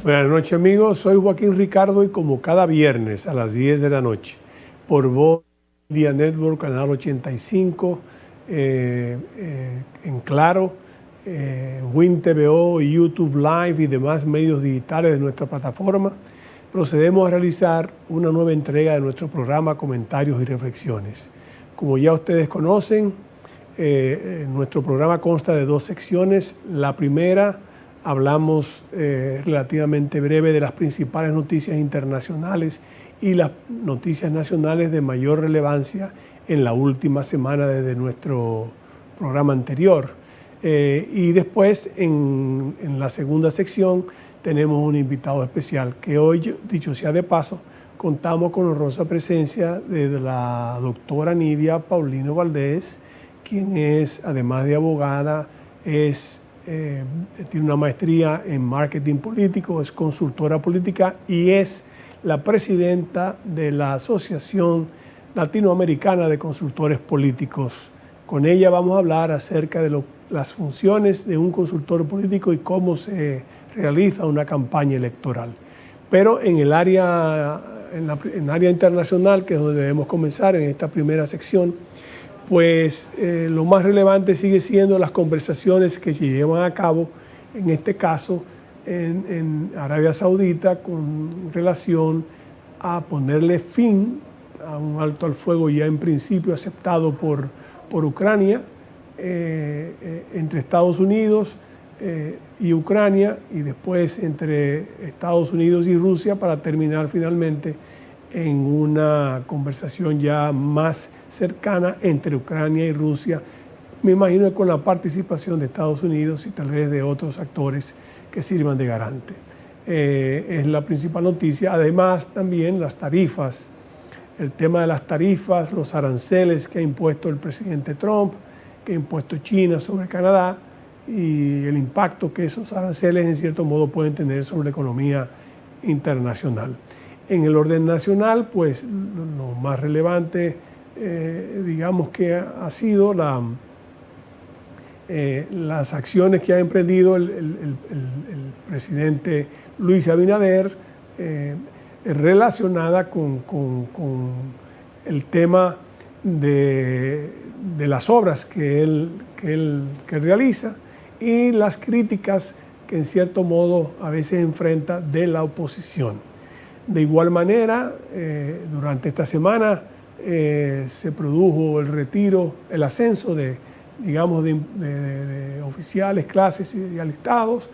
Buenas noches, amigos. Soy Joaquín Ricardo y como cada viernes a las 10 de la noche por Voz Media Network, canal 85, en Claro, Win TVO, YouTube Live y demás medios digitales de nuestra plataforma, procedemos a realizar una nueva entrega de nuestro programa Comentarios y Reflexiones. Como ya ustedes conocen, nuestro programa consta de dos secciones. La primera, hablamos relativamente breve de las principales noticias internacionales y las noticias nacionales de mayor relevancia en la última semana desde nuestro programa anterior. Y después, en la segunda sección, tenemos un invitado especial que hoy, dicho sea de paso, contamos con honrosa presencia de la doctora Nidia Paulino Valdés, quien es, además de abogada, tiene una maestría en marketing político, es consultora política y es la presidenta de la Asociación Latinoamericana de Consultores Políticos. Con ella vamos a hablar acerca de las funciones de un consultor político y cómo se realiza una campaña electoral. Pero en el área internacional, que es donde debemos comenzar en esta primera sección, pues lo más relevante sigue siendo las conversaciones que se llevan a cabo, en este caso en Arabia Saudita, con relación a ponerle fin a un alto al fuego ya en principio aceptado por Ucrania, entre Estados Unidos y Ucrania, y después entre Estados Unidos y Rusia, para terminar finalmente en una conversación ya más cercana entre Ucrania y Rusia, me imagino que con la participación de Estados Unidos y tal vez de otros actores que sirvan de garante. Es la principal noticia. Además, también las tarifas, el tema de las tarifas, los aranceles que ha impuesto el presidente Trump, que ha impuesto China sobre Canadá, y el impacto que esos aranceles en cierto modo pueden tener sobre la economía internacional. En el orden nacional, pues lo más relevante, digamos que ha sido las acciones que ha emprendido el presidente Luis Abinader, relacionada con el tema de las obras que él realiza y las críticas que en cierto modo a veces enfrenta de la oposición. De igual manera, durante esta semana se produjo el ascenso de oficiales, clases y alistados,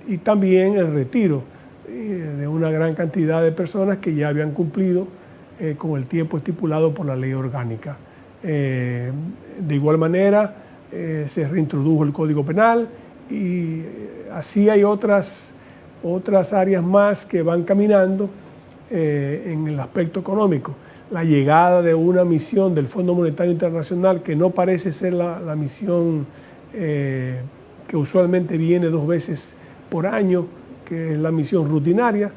y también el retiro de una gran cantidad de personas que ya habían cumplido con el tiempo estipulado por la ley orgánica. De igual manera, se reintrodujo el Código Penal y así hay otras áreas más que van caminando en el aspecto económico. La llegada de una misión del Fondo Monetario Internacional, que no parece ser la misión que usualmente viene 2 veces por año, que es la misión rutinaria,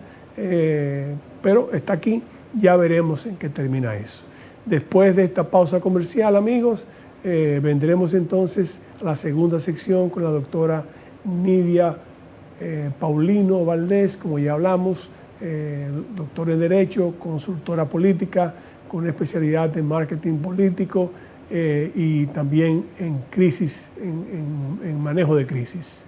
pero está aquí, ya veremos en qué termina eso. Después de esta pausa comercial, amigos, vendremos entonces a la segunda sección con la doctora Nidia Paulino Valdés, como ya hablamos, doctora en Derecho, consultora política, con una especialidad en marketing político y también en crisis, en manejo de crisis.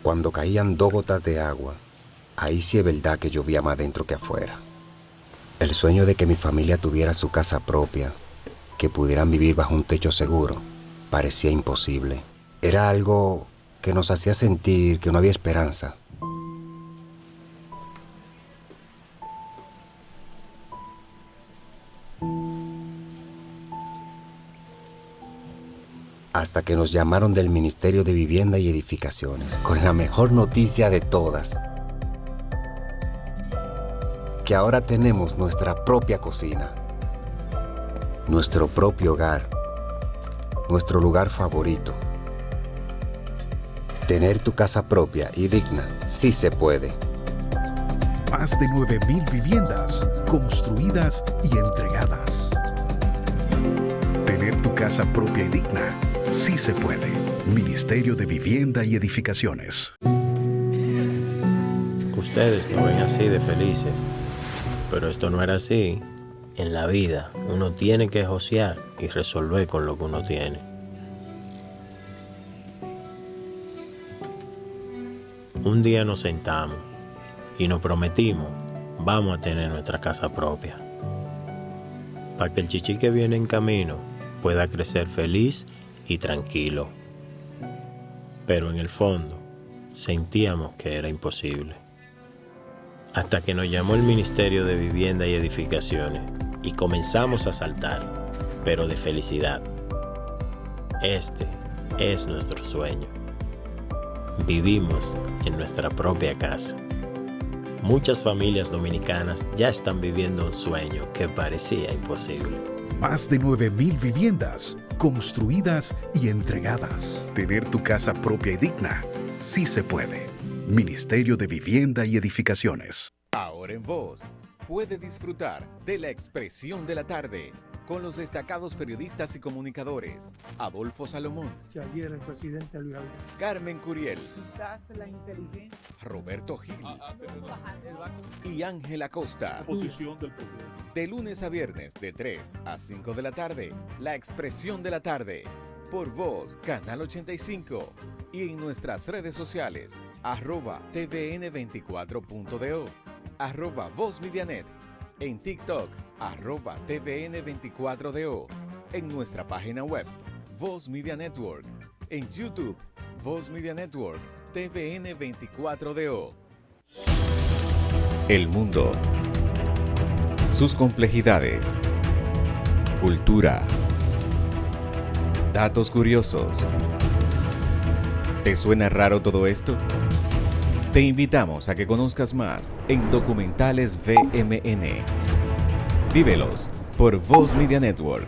Cuando caían 2 gotas de agua, ahí sí es verdad que llovía más dentro que afuera. El sueño de que mi familia tuviera su casa propia, que pudieran vivir bajo un techo seguro, parecía imposible. Era algo que nos hacía sentir que no había esperanza. Hasta que nos llamaron del Ministerio de Vivienda y Edificaciones, con la mejor noticia de todas: que ahora tenemos nuestra propia cocina, nuestro propio hogar, nuestro lugar favorito. Tener tu casa propia y digna sí se puede. Más de 9.000 viviendas construidas y entregadas. Tener tu casa propia y digna sí se puede. Ministerio de Vivienda y Edificaciones. Ustedes lo ven así de felices, pero esto no era así. En la vida uno tiene que josear y resolver con lo que uno tiene. Un día nos sentamos y nos prometimos, vamos a tener nuestra casa propia, para que el chichi que viene en camino pueda crecer feliz y tranquilo. Pero en el fondo sentíamos que era imposible. Hasta que nos llamó el Ministerio de Vivienda y Edificaciones y comenzamos a saltar, pero de felicidad. Este es nuestro sueño. Vivimos en nuestra propia casa. Muchas familias dominicanas ya están viviendo un sueño que parecía imposible. Más de 9.000 viviendas construidas y entregadas. Tener tu casa propia y digna sí se puede. Ministerio de Vivienda y Edificaciones. Ahora en Voz, puede disfrutar de La Expresión de la Tarde con los destacados periodistas y comunicadores Adolfo Salomón, Ayer el presidente Luis Abinader, Carmen Curiel, quizás la inteligencia, Roberto Gil y Ángela Costa. Posición del presidente. De lunes a viernes de 3 a 5 de la tarde, La Expresión de la Tarde, por Voz, Canal 85, y en nuestras redes sociales, @tvn24.do, @VozMediaNet, en TikTok, @tvn24do, en nuestra página web, Voz Media Network, en YouTube, Voz Media Network, TVN24DO. El mundo, sus complejidades, cultura, datos curiosos. ¿Te suena raro todo esto? Te invitamos a que conozcas más en Documentales VMN. Vívelos por Voz Media Network.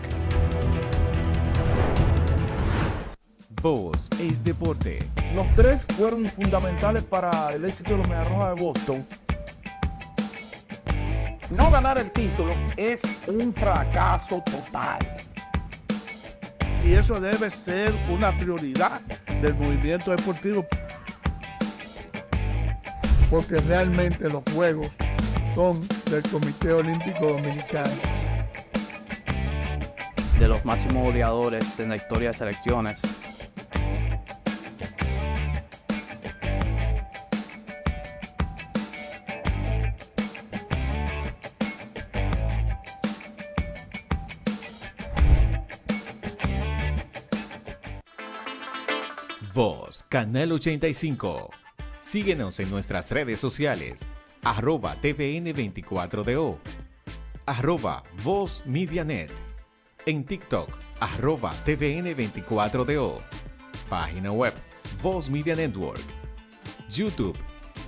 Voz es deporte. Los tres fueron fundamentales para el éxito de los Medias Rojas de Boston. No ganar el título es un fracaso total. Y eso debe ser una prioridad del movimiento deportivo. Porque realmente los juegos son del Comité Olímpico Dominicano. De los máximos goleadores en la historia de selecciones. Voz, Canal 85. Síguenos en nuestras redes sociales, @tvn24do, @VozMediaNet, en TikTok, @tvn24do, página web, Voz Media Network, YouTube,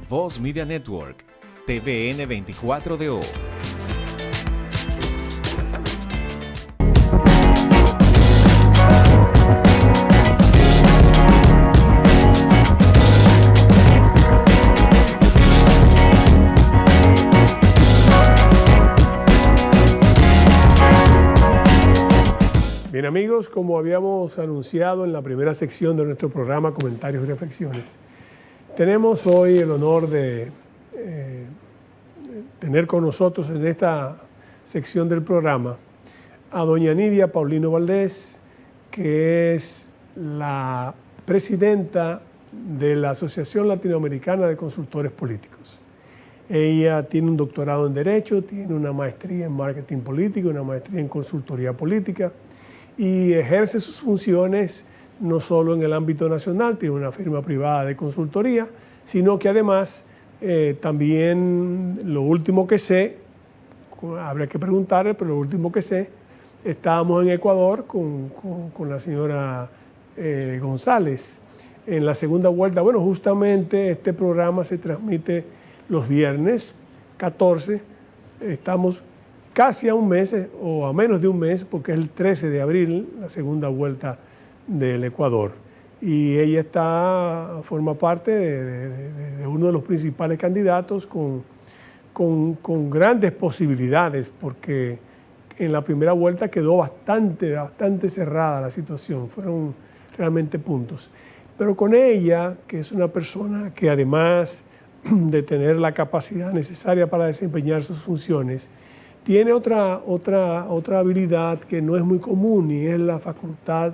Voz Media Network, TVN24DO. Bien amigos, como habíamos anunciado en la primera sección de nuestro programa Comentarios y Reflexiones, tenemos hoy el honor de tener con nosotros en esta sección del programa a doña Nidia Paulino Valdés, que es la presidenta de la Asociación Latinoamericana de Consultores Políticos. Ella tiene un doctorado en Derecho, tiene una maestría en Marketing Político, una maestría en Consultoría Política, y ejerce sus funciones no solo en el ámbito nacional, tiene una firma privada de consultoría, sino que además también lo último que sé, habría que preguntarle, pero lo último que sé, estábamos en Ecuador con la señora González en la segunda vuelta. Bueno, justamente este programa se transmite los viernes 14, estamos casi a un mes o a menos de un mes, porque es el 13 de abril, la segunda vuelta del Ecuador. y ella forma parte de uno de los principales candidatos con grandes posibilidades, porque en la primera vuelta quedó bastante cerrada la situación, fueron realmente puntos. Pero con ella, que es una persona que además de tener la capacidad necesaria para desempeñar sus funciones, tiene otra habilidad que no es muy común, y es la facultad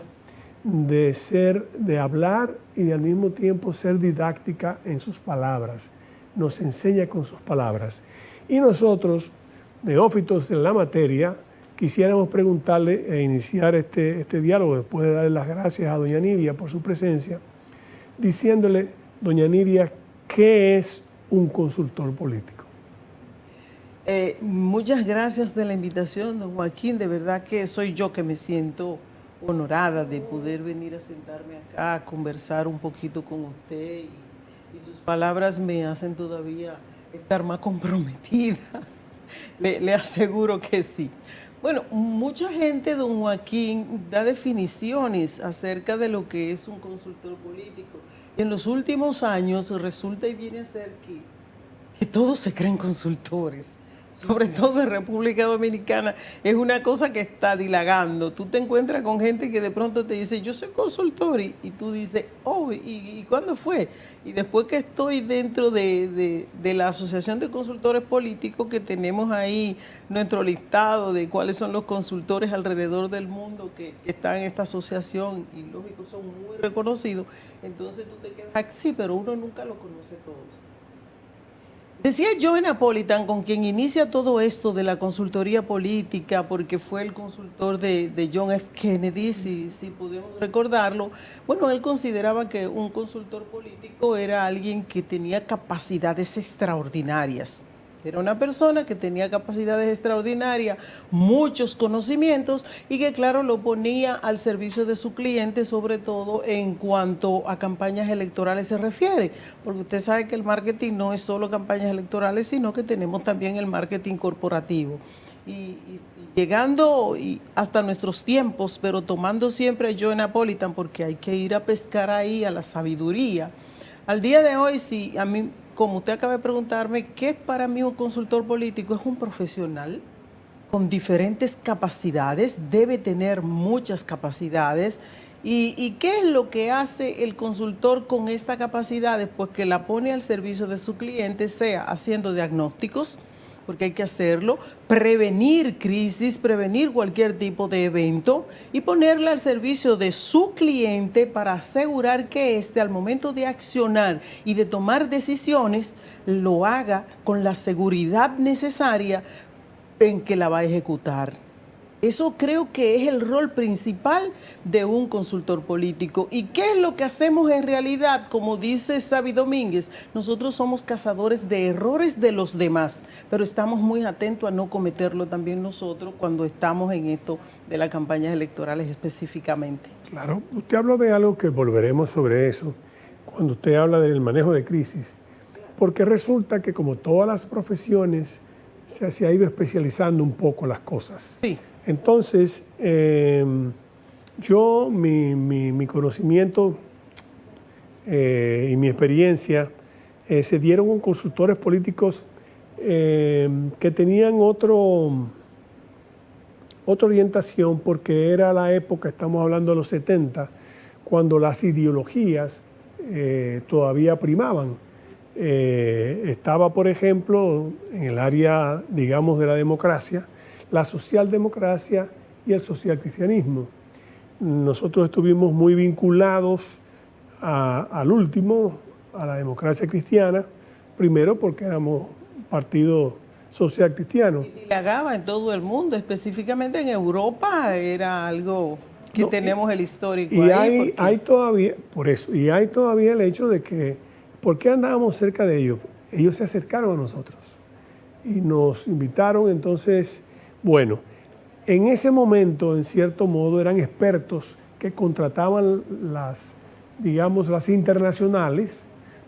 de hablar y al mismo tiempo ser didáctica en sus palabras. Nos enseña con sus palabras. Y nosotros, neófitos en la materia, quisiéramos preguntarle e iniciar este diálogo, después de darle las gracias a doña Nidia por su presencia, diciéndole, doña Nidia, ¿qué es un consultor político? Muchas gracias de la invitación, don Joaquín. De verdad que soy yo que me siento honorada de poder venir a sentarme acá a conversar un poquito con usted, y sus palabras me hacen todavía estar más comprometida. Le aseguro que sí. Bueno, mucha gente, don Joaquín, da definiciones acerca de lo que es un consultor político. Y en los últimos años resulta y viene a ser que todos se creen consultores. Sobre todo en República Dominicana, es una cosa que está dilagando. Tú te encuentras con gente que de pronto te dice, yo soy consultor, y tú dices, oh, ¿y cuándo fue? Y después que estoy dentro de la Asociación de Consultores Políticos, que tenemos ahí nuestro listado de cuáles son los consultores alrededor del mundo que están en esta asociación, y lógico, son muy reconocidos, entonces tú te quedas, sí, pero uno nunca lo conoce todos. Decía Joe Napolitan, con quien inicia todo esto de la consultoría política, porque fue el consultor de John F. Kennedy, si podemos recordarlo. Bueno, él consideraba que un consultor político era alguien que tenía capacidades extraordinarias. Era una persona que tenía capacidades extraordinarias, muchos conocimientos, y que, claro, lo ponía al servicio de su cliente, sobre todo en cuanto a campañas electorales se refiere, porque usted sabe que el marketing no es solo campañas electorales, sino que tenemos también el marketing corporativo. Y llegando hasta nuestros tiempos, pero tomando siempre a Joe Napolitan, porque hay que ir a pescar ahí a la sabiduría. Al día de hoy, sí, a mí, como usted acaba de preguntarme, ¿qué es para mí un consultor político? Es un profesional con diferentes capacidades, debe tener muchas capacidades. ¿Y qué es lo que hace el consultor con estas capacidades? Pues que la pone al servicio de su cliente, sea haciendo diagnósticos, porque hay que hacerlo, prevenir crisis, prevenir cualquier tipo de evento y ponerla al servicio de su cliente para asegurar que éste, al momento de accionar y de tomar decisiones, lo haga con la seguridad necesaria en que la va a ejecutar. Eso creo que es el rol principal de un consultor político. ¿Y qué es lo que hacemos en realidad? Como dice Xavi Domínguez, nosotros somos cazadores de errores de los demás, pero estamos muy atentos a no cometerlo también nosotros cuando estamos en esto de las campañas electorales específicamente. Claro, usted habló de algo que volveremos sobre eso, cuando usted habla del manejo de crisis, porque resulta que, como todas las profesiones, se ha ido especializando un poco las cosas. Sí. Entonces, mi conocimiento y mi experiencia se dieron con consultores políticos que tenían otra orientación, porque era la época, estamos hablando de los 70, cuando las ideologías todavía primaban. Estaba, por ejemplo, en el área, digamos, de la democracia, la socialdemocracia y el socialcristianismo. Nosotros estuvimos muy vinculados al último, a la democracia cristiana, primero porque éramos un partido social cristiano. Y dilagaba en todo el mundo, específicamente en Europa, era algo que tenemos el histórico y ahí. Hay todavía, por eso, y hay todavía el hecho de que, ¿por qué andábamos cerca de ellos? Ellos se acercaron a nosotros y nos invitaron. Entonces, bueno, en ese momento, en cierto modo, eran expertos que contrataban las internacionales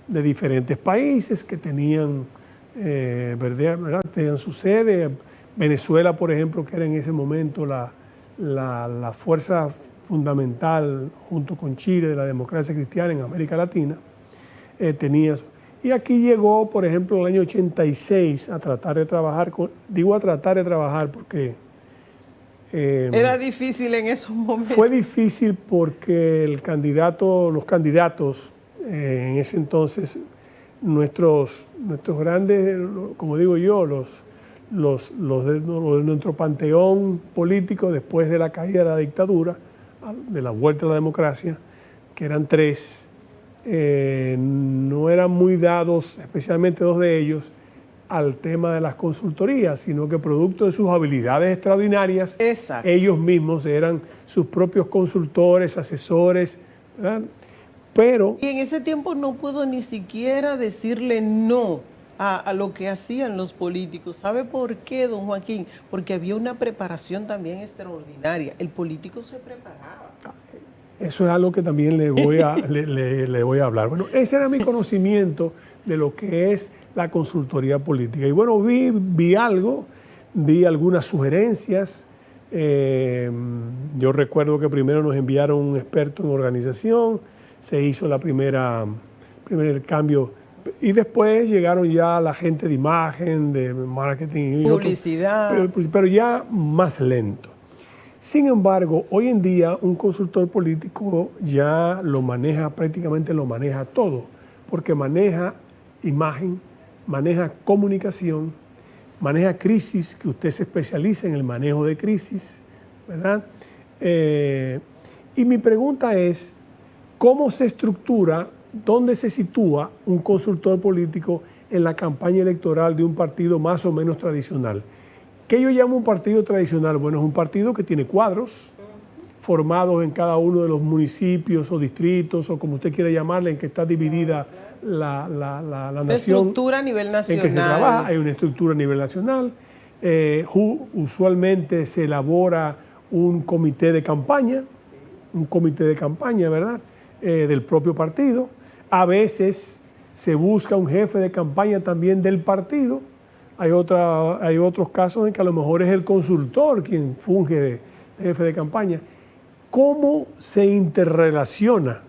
de diferentes países que tenían, ¿verdad? Tenían su sede. Venezuela, por ejemplo, que era en ese momento la fuerza fundamental junto con Chile de la democracia cristiana en América Latina, tenía eso. Y aquí llegó, por ejemplo, en el año 86 a tratar de trabajar, digo a tratar de trabajar porque... era difícil en esos momentos. Fue difícil porque los candidatos en ese entonces, nuestros grandes, como digo yo, los de nuestro panteón político después de la caída de la dictadura, de la vuelta a la democracia, que eran 3, no eran muy dados, especialmente 2 de ellos, al tema de las consultorías, sino que producto de sus habilidades extraordinarias, exacto, ellos mismos eran sus propios consultores, asesores, ¿verdad? Pero... Y en ese tiempo no puedo ni siquiera decirle no a lo que hacían los políticos. ¿Sabe por qué, don Joaquín? Porque había una preparación también extraordinaria. El político se preparaba. Eso es algo que también le voy a hablar. Bueno, ese era mi conocimiento de lo que es la consultoría política. Y bueno, vi algunas sugerencias. Yo recuerdo que primero nos enviaron un experto en organización, se hizo el primer cambio, y después llegaron ya la gente de imagen, de marketing, publicidad, pero ya más lento. Sin embargo, hoy en día un consultor político ya prácticamente lo maneja todo, porque maneja imagen, maneja comunicación, maneja crisis, que usted se especializa en el manejo de crisis, ¿verdad? Y mi pregunta es, ¿cómo se estructura, dónde se sitúa un consultor político en la campaña electoral de un partido más o menos tradicional? ¿Qué yo llamo un partido tradicional? Bueno, es un partido que tiene cuadros formados en cada uno de los municipios o distritos, o como usted quiera llamarle, en que está dividida la nación. La estructura a nivel nacional. En que se trabaja, hay una estructura a nivel nacional. Usualmente se elabora un comité de campaña, ¿verdad? Del propio partido. A veces se busca un jefe de campaña también del partido. Hay otros casos en que a lo mejor es el consultor quien funge de jefe de campaña. ¿Cómo se interrelaciona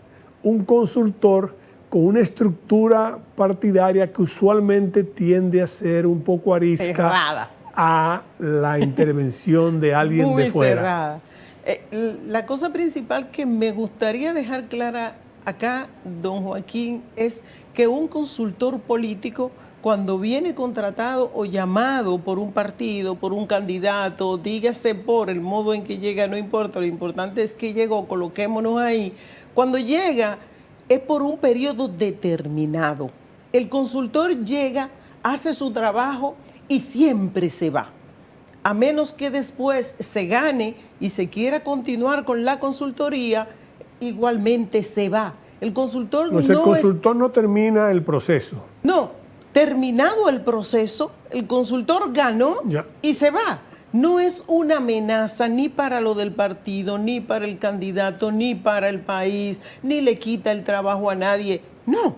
un consultor con una estructura partidaria que usualmente tiende a ser un poco arisca, cerrada, a la intervención de alguien muy de fuera? Cerrada. La cosa principal que me gustaría dejar clara acá, don Joaquín, es que un consultor político, cuando viene contratado o llamado por un partido, por un candidato, dígase por el modo en que llega, no importa, lo importante es que llegó, coloquémonos ahí. Cuando llega es por un periodo determinado. El consultor llega, hace su trabajo y siempre se va. A menos que después se gane y se quiera continuar con la consultoría, igualmente se va. El consultor no termina el proceso. No, terminado el proceso, el consultor ganó y se va. No es una amenaza ni para lo del partido, ni para el candidato, ni para el país, ni le quita el trabajo a nadie. No.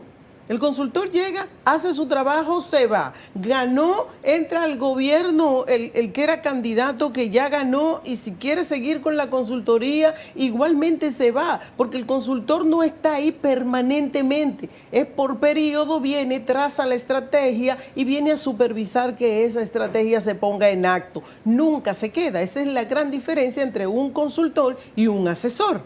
El consultor llega, hace su trabajo, se va. Ganó, entra al gobierno, el que era candidato que ya ganó, y si quiere seguir con la consultoría, igualmente se va, porque el consultor no está ahí permanentemente. Es por periodo, viene, traza la estrategia y viene a supervisar que esa estrategia se ponga en acto. Nunca se queda. Esa es la gran diferencia entre un consultor y un asesor.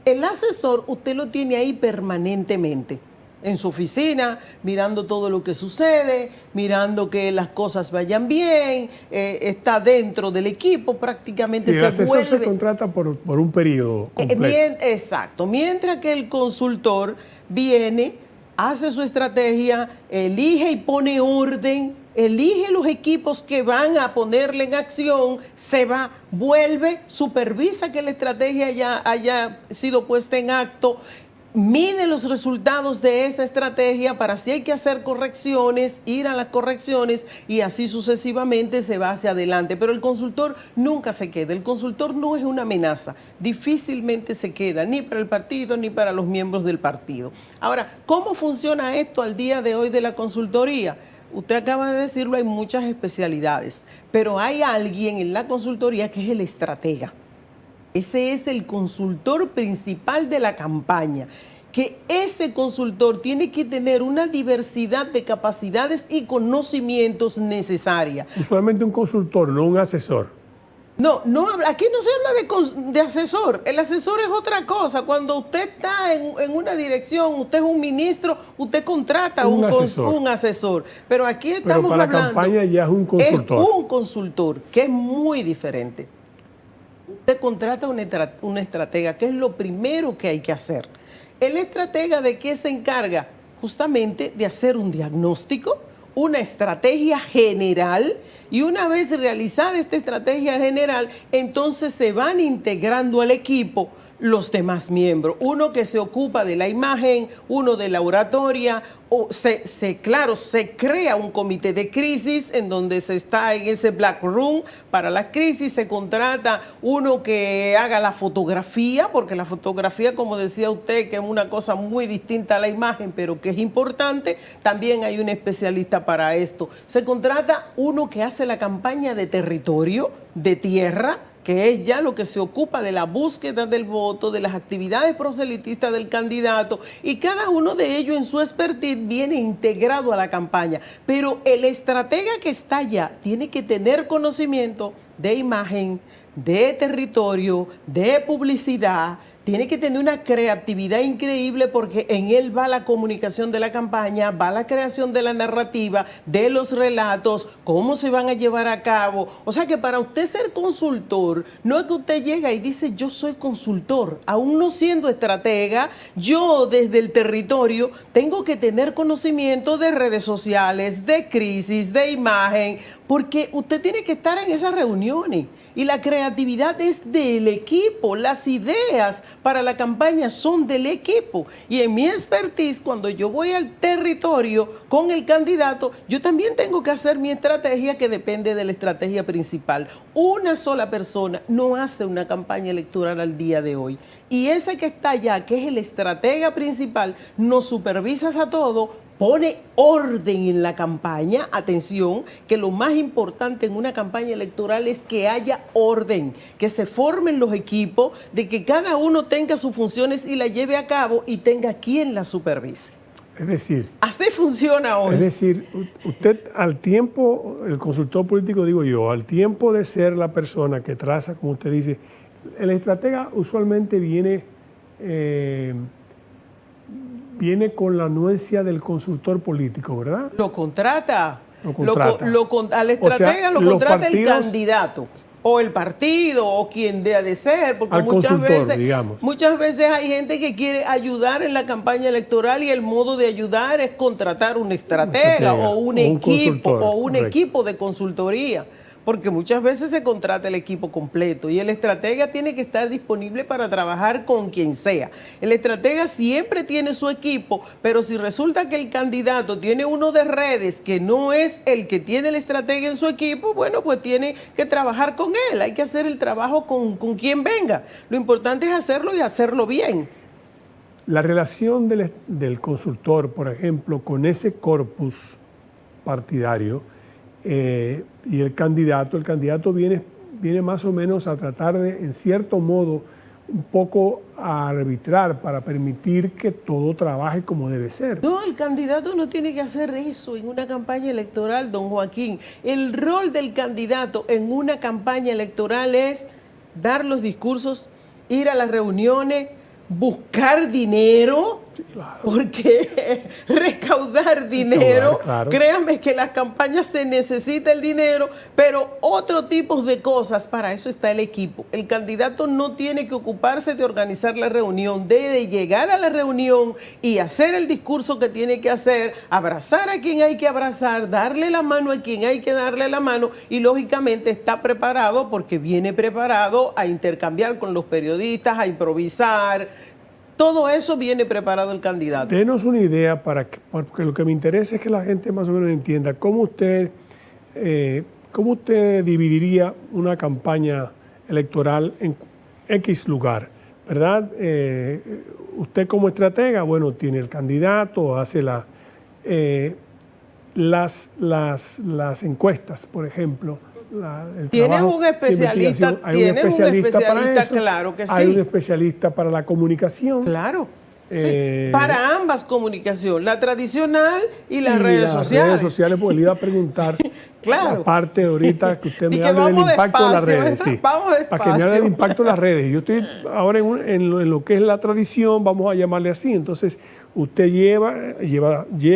El asesor usted lo tiene ahí permanentemente, en su oficina, mirando todo lo que sucede, mirando que las cosas vayan bien, está dentro del equipo, prácticamente el asesor se contrata por un periodo completo. Exacto. Mientras que el consultor viene, hace su estrategia, elige y pone orden, elige los equipos que van a ponerle en acción, se va, vuelve, supervisa que la estrategia ya haya sido puesta en acto, mide los resultados de esa estrategia para si hay que hacer correcciones, ir a las correcciones, y así sucesivamente se va hacia adelante. Pero el consultor nunca se queda. El consultor no es una amenaza. Difícilmente se queda, ni para el partido ni para los miembros del partido. Ahora, ¿cómo funciona esto al día de hoy de la consultoría? Usted acaba de decirlo, hay muchas especialidades, pero hay alguien en la consultoría que es el estratega. Ese es el consultor principal de la campaña. Que ese consultor tiene que tener una diversidad de capacidades y conocimientos necesarias. Usualmente un consultor, no un asesor. No, aquí no se habla de asesor. El asesor es otra cosa. Cuando usted está en una dirección, usted es un ministro, usted contrata un asesor. Pero aquí estamos para hablando... la campaña ya es un consultor. Es un consultor, que es muy diferente. Usted contrata una estratega, que es lo primero que hay que hacer. ¿El estratega de qué se encarga? Justamente de hacer un diagnóstico, una estrategia general, y una vez realizada esta estrategia general, entonces se van integrando al equipo los demás miembros. Uno que se ocupa de la imagen, uno de la oratoria, se crea un comité de crisis en donde se está en ese black room para la crisis, se contrata uno que haga la fotografía, porque la fotografía, como decía usted, que es una cosa muy distinta a la imagen, pero que es importante, también hay un especialista para esto. Se contrata uno que hace la campaña de territorio, de tierra, que es ya lo que se ocupa de la búsqueda del voto, de las actividades proselitistas del candidato, y cada uno de ellos en su expertise viene integrado a la campaña. Pero el estratega que está allá tiene que tener conocimiento de imagen, de territorio, de publicidad, tiene que tener una creatividad increíble porque en él va la comunicación de la campaña, va la creación de la narrativa, de los relatos, cómo se van a llevar a cabo. O sea que para usted ser consultor, no es que usted llega y dice yo soy consultor, aún no siendo estratega, yo desde el territorio tengo que tener conocimiento de redes sociales, de crisis, de imagen, porque usted tiene que estar en esas reuniones. Y la creatividad es del equipo, las ideas para la campaña son del equipo. Y en mi expertise, cuando yo voy al territorio con el candidato, yo también tengo que hacer mi estrategia que depende de la estrategia principal. Una sola persona no hace una campaña electoral al día de hoy. Y ese que está allá, que es el estratega principal, nos supervisa a todo, pone orden en la campaña. Atención, que lo más importante en una campaña electoral es que haya orden, que se formen los equipos, de que cada uno tenga sus funciones y la lleve a cabo y tenga quien la supervise. Es decir, así funciona hoy. Es decir, usted al tiempo, el consultor político, digo yo, al tiempo de ser la persona que traza, como usted dice, el estratega usualmente viene con la anuencia del consultor político, ¿verdad? Lo contrata. Al O estratega sea, lo contrata el candidato o el partido o quien deba de ser, porque muchas veces hay gente que quiere ayudar en la campaña electoral y el modo de ayudar es contratar un estratega o un equipo o un equipo de consultoría. Porque muchas veces se contrata el equipo completo y el estratega tiene que estar disponible para trabajar con quien sea. El estratega siempre tiene su equipo, pero si resulta que el candidato tiene uno de redes que no es el que tiene el estratega en su equipo, bueno, pues tiene que trabajar con él. Hay que hacer el trabajo con quien venga. Lo importante es hacerlo y hacerlo bien. La relación del consultor, por ejemplo, con ese corpus partidario, y el candidato viene más o menos a tratar de, en cierto modo, un poco a arbitrar para permitir que todo trabaje como debe ser. No, el candidato no tiene que hacer eso en una campaña electoral, don Joaquín. El rol del candidato en una campaña electoral es dar los discursos, ir a las reuniones, buscar dinero, claro. Porque recaudar dinero, claro. Créanme que las campañas se necesita el dinero, pero otro tipo de cosas, para eso está el equipo. El candidato no tiene que ocuparse de organizar la reunión, de llegar a la reunión y hacer el discurso que tiene que hacer, abrazar a quien hay que abrazar, darle la mano a quien hay que darle la mano y lógicamente está preparado porque viene preparado a intercambiar con los periodistas, a improvisar. Todo eso viene preparado el candidato. Denos una idea, porque lo que me interesa es que la gente más o menos entienda cómo usted dividiría una campaña electoral en X lugar, ¿verdad? Usted como estratega, bueno, tiene el candidato, hace las encuestas, por ejemplo, el ¿Tienes trabajo un especialista? de investigación. Hay un especialista para eso, claro que sí. hay un especialista para la comunicación. Claro. Sí, para ambas comunicación, la tradicional y las redes sociales. Las redes sociales, porque le iba a preguntar, claro. Aparte ahorita que usted me que hable del impacto de las redes. ¿verdad? Sí, vamos despacio. para que me hable del impacto de las redes. Yo estoy ahora en lo que es la tradición, vamos a llamarle así. Entonces, usted llega.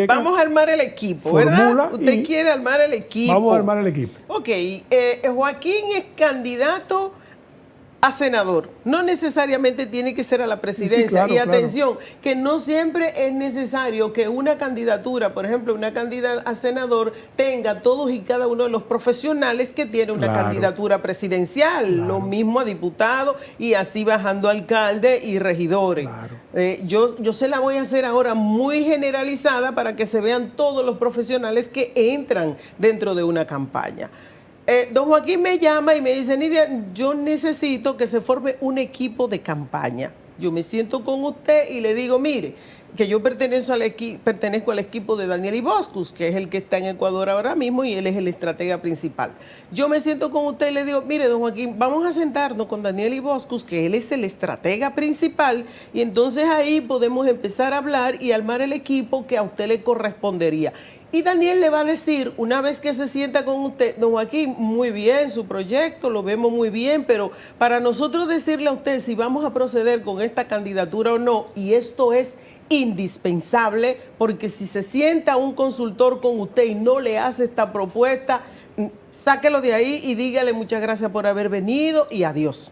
Vamos a armar el equipo, ¿verdad? Usted quiere armar el equipo. Vamos a armar el equipo. Ok, Joaquín es candidato a senador, no necesariamente tiene que ser a la presidencia. Sí, claro, y atención, claro, que no siempre es necesario que una candidatura, por ejemplo, una candidata a senador tenga todos y cada uno de los profesionales que tiene una candidatura presidencial, lo mismo a diputado y así bajando a alcalde y regidores. Yo se la voy a hacer ahora muy generalizada para que se vean todos los profesionales que entran dentro de una campaña. Don Joaquín me llama y me dice, Nidia, yo necesito que se forme un equipo de campaña. Yo me siento con usted y le digo, mire, que yo pertenezco al equipo de Daniel Iboscus, que es el que está en Ecuador ahora mismo y él es el estratega principal. Yo me siento con usted y le digo, mire, don Joaquín, vamos a sentarnos con Daniel Iboscus, que él es el estratega principal, y entonces ahí podemos empezar a hablar y armar el equipo que a usted le correspondería. Y Daniel le va a decir, una vez que se sienta con usted, don Joaquín, muy bien su proyecto, lo vemos muy bien, pero para nosotros decirle a usted si vamos a proceder con esta candidatura o no, y esto es indispensable, porque si se sienta un consultor con usted y no le hace esta propuesta, sáquelo de ahí y dígale muchas gracias por haber venido y adiós.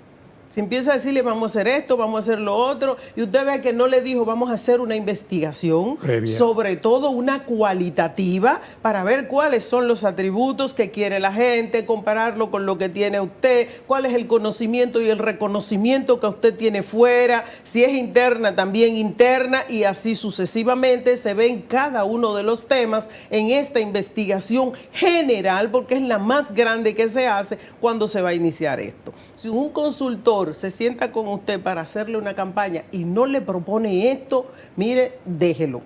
Si empieza a decirle vamos a hacer esto, vamos a hacer lo otro, y usted ve que no le dijo vamos a hacer una investigación, sobre todo una cualitativa, para ver cuáles son los atributos que quiere la gente, compararlo con lo que tiene usted, cuál es el conocimiento y el reconocimiento que usted tiene fuera, si es interna, también interna, y así sucesivamente se ven cada uno de los temas en esta investigación general, porque es la más grande que se hace cuando se va a iniciar esto. Si un consultor se sienta con usted para hacerle una campaña y no le propone esto, mire, déjelo.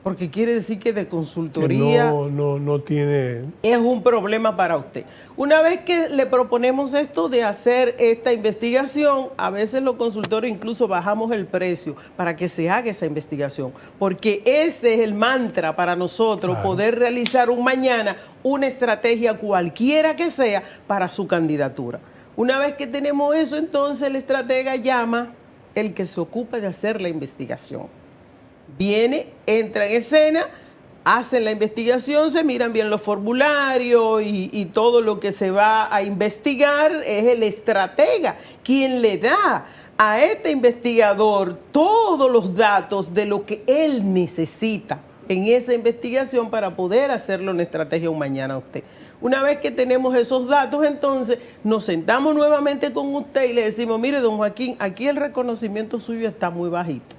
Porque quiere decir que de consultoría no tiene... es un problema para usted. Una vez que le proponemos esto de hacer esta investigación, a veces los consultores incluso bajamos el precio para que se haga esa investigación. Porque ese es el mantra para nosotros, poder realizar mañana una estrategia cualquiera que sea para su candidatura. Una vez que tenemos eso, entonces el estratega llama el que se ocupa de hacer la investigación. Viene, entra en escena, hacen la investigación, se miran bien los formularios y todo lo que se va a investigar. Es el estratega quien le da a este investigador todos los datos de lo que él necesita en esa investigación para poder hacerle una estrategia un mañana a usted. Una vez que tenemos esos datos, entonces nos sentamos nuevamente con usted y le decimos, mire, don Joaquín, aquí el reconocimiento suyo está muy bajito.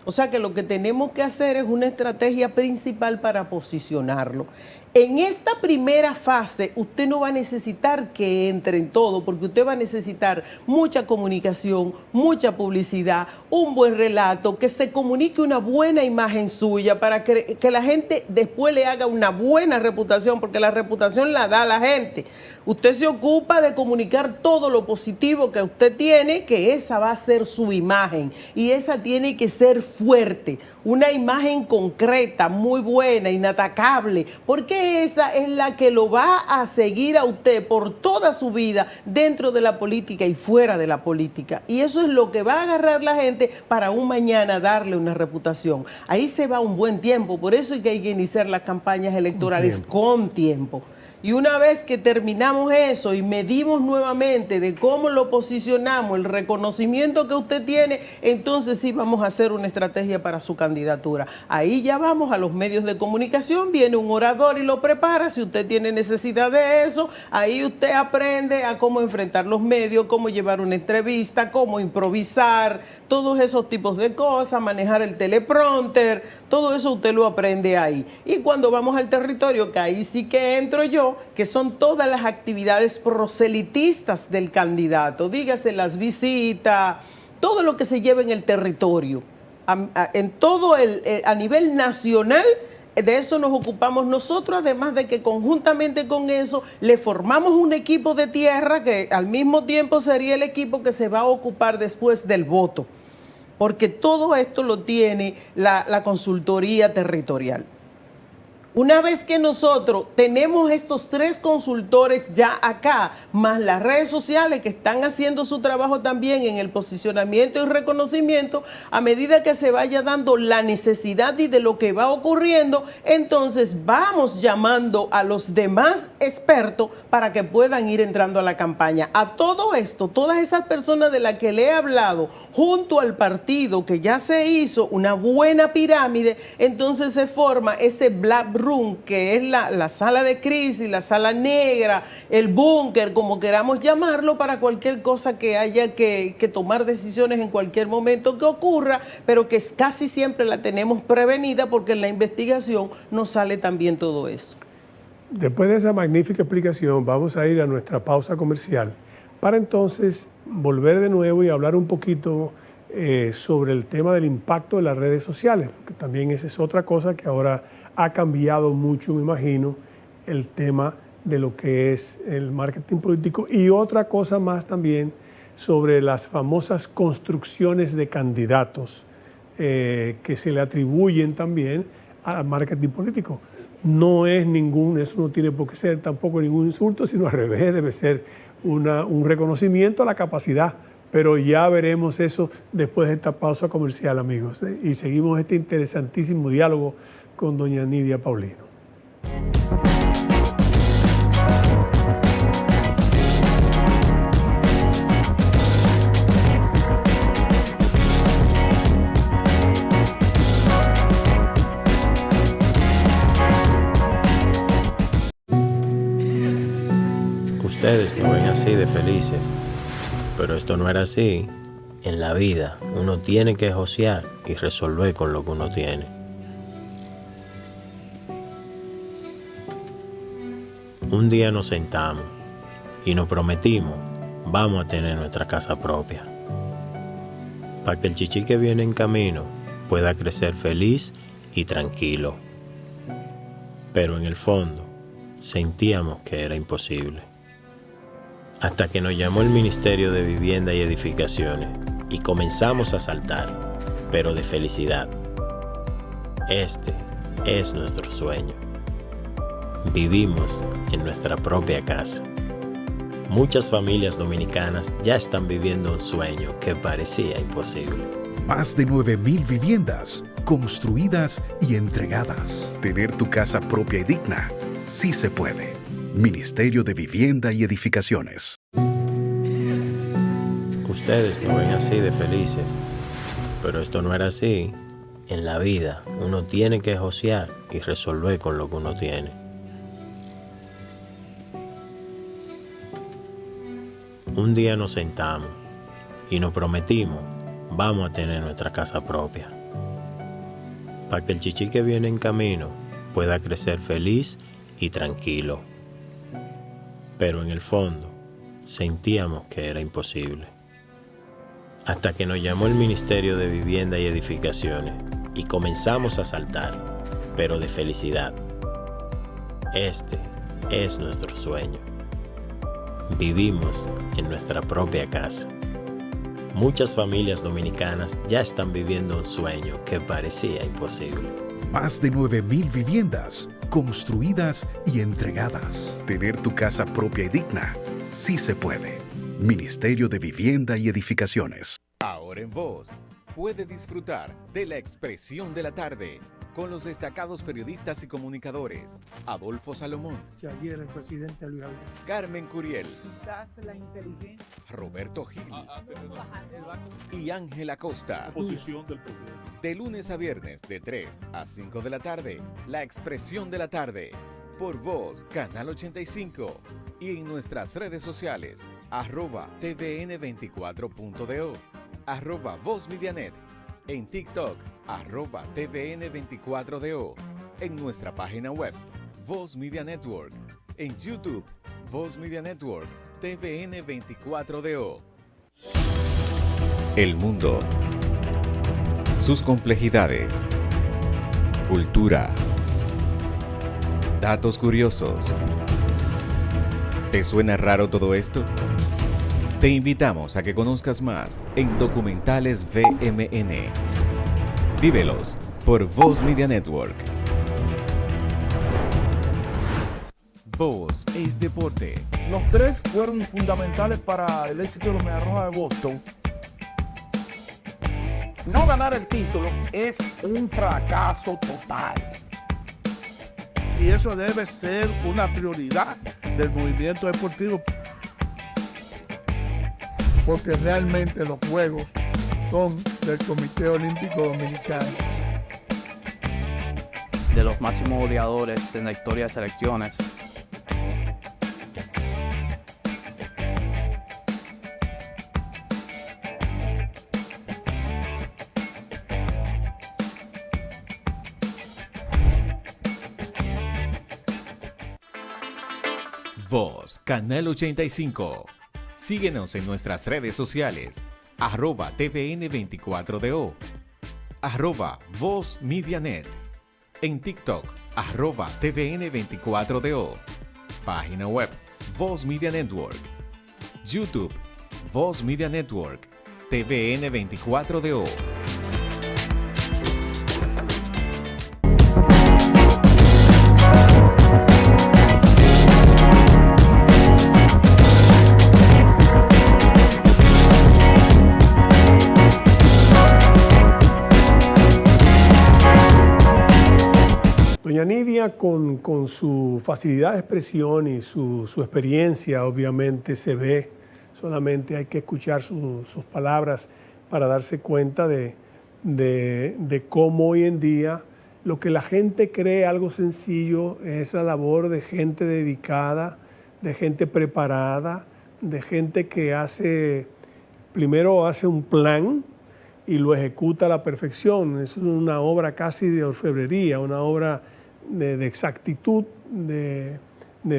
O sea que lo que tenemos que hacer es una estrategia principal para posicionarlo. En esta primera fase, usted no va a necesitar que entre en todo, porque usted va a necesitar mucha comunicación, mucha publicidad, un buen relato, que se comunique una buena imagen suya para que la gente después le haga una buena reputación, porque la reputación la da la gente. Usted se ocupa de comunicar todo lo positivo que usted tiene, que esa va a ser su imagen, y esa tiene que ser fuerte, una imagen concreta, muy buena, inatacable, porque esa es la que lo va a seguir a usted por toda su vida dentro de la política y fuera de la política. Y eso es lo que va a agarrar la gente para un mañana darle una reputación. Ahí se va un buen tiempo, por eso es que hay que iniciar las campañas electorales con tiempo. Y una vez que terminamos eso y medimos nuevamente de cómo lo posicionamos, el reconocimiento que usted tiene, entonces sí vamos a hacer una estrategia para su candidatura. Ahí ya vamos a los medios de comunicación, viene un orador y lo prepara. Si usted tiene necesidad de eso, ahí usted aprende a cómo enfrentar los medios, cómo llevar una entrevista, cómo improvisar, todos esos tipos de cosas, manejar el teleprompter, todo eso usted lo aprende ahí. Y cuando vamos al territorio, que ahí sí que entro yo, que son todas las actividades proselitistas del candidato, dígase las visitas, todo lo que se lleva en el territorio, a nivel nacional, de eso nos ocupamos nosotros, además de que conjuntamente con eso le formamos un equipo de tierra que al mismo tiempo sería el equipo que se va a ocupar después del voto, porque todo esto lo tiene la consultoría territorial. Una vez que nosotros tenemos estos 3 consultores ya acá, más las redes sociales que están haciendo su trabajo también en el posicionamiento y reconocimiento, a medida que se vaya dando la necesidad y de lo que va ocurriendo, entonces vamos llamando a los demás expertos para que puedan ir entrando a la campaña. A todo esto, todas esas personas de las que le he hablado, junto al partido que ya se hizo una buena pirámide, entonces se forma ese Black Room, que es la sala de crisis, la sala negra, el búnker, como queramos llamarlo, para cualquier cosa que haya que tomar decisiones en cualquier momento que ocurra, pero que casi siempre la tenemos prevenida porque en la investigación nos sale también todo eso. Después de esa magnífica explicación, vamos a ir a nuestra pausa comercial para entonces volver de nuevo y hablar un poquito sobre el tema del impacto de las redes sociales, porque también esa es otra cosa que ahora ha cambiado mucho, me imagino, el tema de lo que es el marketing político, y otra cosa más también sobre las famosas construcciones de candidatos que se le atribuyen también al marketing político. No es eso no tiene por qué ser tampoco ningún insulto, sino al revés, debe ser un reconocimiento a la capacidad. Pero ya veremos eso después de esta pausa comercial, amigos. Y seguimos este interesantísimo diálogo con doña Nidia Paulino. Ustedes lo ven así de felices, pero esto no era así. En la vida uno tiene que josear y resolver con lo que uno tiene. Un día nos sentamos y nos prometimos, vamos a tener nuestra casa propia, para que el chichi que viene en camino pueda crecer feliz y tranquilo. Pero en el fondo sentíamos que era imposible. Hasta que nos llamó el Ministerio de Vivienda y Edificaciones y comenzamos a saltar, pero de felicidad. Este es nuestro sueño. Vivimos en nuestra propia casa. Muchas familias dominicanas ya están viviendo un sueño que parecía imposible. Más de 9,000 viviendas construidas y entregadas. Tener tu casa propia y digna, sí se puede. Ministerio de Vivienda y Edificaciones. Ustedes lo ven así de felices, pero esto no era así. En la vida uno tiene que josear y resolver con lo que uno tiene. Un día nos sentamos y nos prometimos, vamos a tener nuestra casa propia, para que el chichi que viene en camino pueda crecer feliz y tranquilo. Pero en el fondo sentíamos que era imposible. Hasta que nos llamó el Ministerio de Vivienda y Edificaciones y comenzamos a saltar, pero de felicidad. Este es nuestro sueño. Vivimos en nuestra propia casa. Muchas familias dominicanas ya están viviendo un sueño que parecía imposible. Más de 9,000 viviendas construidas y entregadas. Tener tu casa propia y digna, sí se puede. Ministerio de Vivienda y Edificaciones. Ahora en Voz, puede disfrutar de la expresión de la tarde con los destacados periodistas y comunicadores Adolfo Salomón, Ayer el presidente Luis Abinader, Carmen Curiel, Quizás la inteligencia. Roberto Gil y Ángela Costa. Posición del presidente. De lunes a viernes de 3 a 5 de la tarde, la expresión de la tarde, por Voz, Canal 85, y en nuestras redes sociales, @tvn24.do, @VozMediaNet, en TikTok, @tvn24do, en nuestra página web, Voz Media Network, en YouTube, Voz Media Network, TVN24DO. El mundo, sus complejidades, cultura, Datos curiosos. ¿Te suena raro todo esto? Te invitamos a que conozcas más en Documentales VMN. Vívelos por Voz Media Network. Voz es deporte. Los tres fueron fundamentales para el éxito de los Medias Rojas de Boston. No ganar el título es un fracaso total. Y eso debe ser una prioridad del movimiento deportivo. Porque realmente los Juegos son del Comité Olímpico Dominicano. De los máximos goleadores en la historia de selecciones. Voz, Canal 85. Síguenos en nuestras redes sociales, @tvn24do, @Voz Media Net, en TikTok, @tvn24do, página web, Voz Media Network, YouTube, Voz Media Network, TVN24DO. Doña Nidia, con su facilidad de expresión y su experiencia, obviamente se ve, solamente hay que escuchar sus palabras para darse cuenta de cómo hoy en día lo que la gente cree algo sencillo es la labor de gente dedicada, de gente preparada, de gente que primero hace un plan y lo ejecuta a la perfección. Es una obra casi de orfebrería, una obra de exactitud de